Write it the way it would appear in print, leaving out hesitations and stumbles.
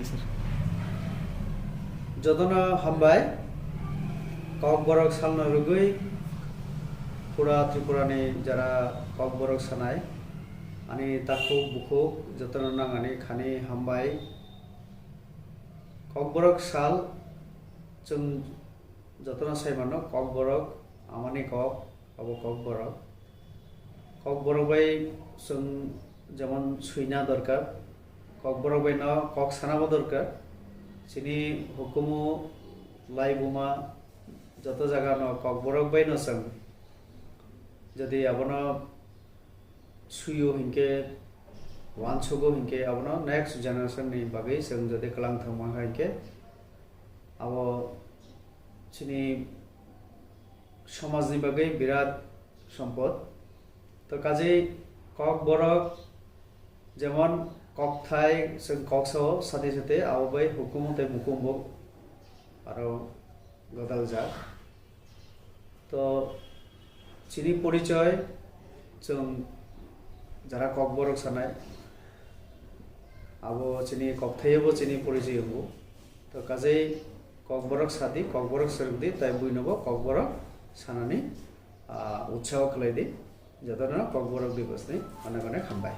Sir যতনা হামবাই kokborok salna rugui pura Tripurani jara kokborok sanai ani taku buku jotona nangani khani hambai kokborok sal जों जतना साइमानो kokborok amani kok abo kokborok bai जों যেমন সুইনা দরকার kokborok bai no kok sanabo দরকার sini hukumu lai buma যত জায়গা ন kokborok bai no sang যদি abono suyo hinke wansugo hinke abono next generation ni bagai जों যদি kalang thangma hinke abo sini সমাজনি বাগै বিরাট সম্পদ তো কাজেই kokborok যেমন kokthai जों kokso সাথে সাথে আওবাই হুকুমতে মুকুম্ব আরো গদাল যা তো চিনি পরিচয় जों যারা kokborok সানায় আবো চিনি kokthaibo চিনি পরিচয় হবো তো কাজেই kokborok sadi kokborok sergdi tai buinobo kokborok sanani utsaho khlaidi jadona kokborok divas ni onek onek hambai।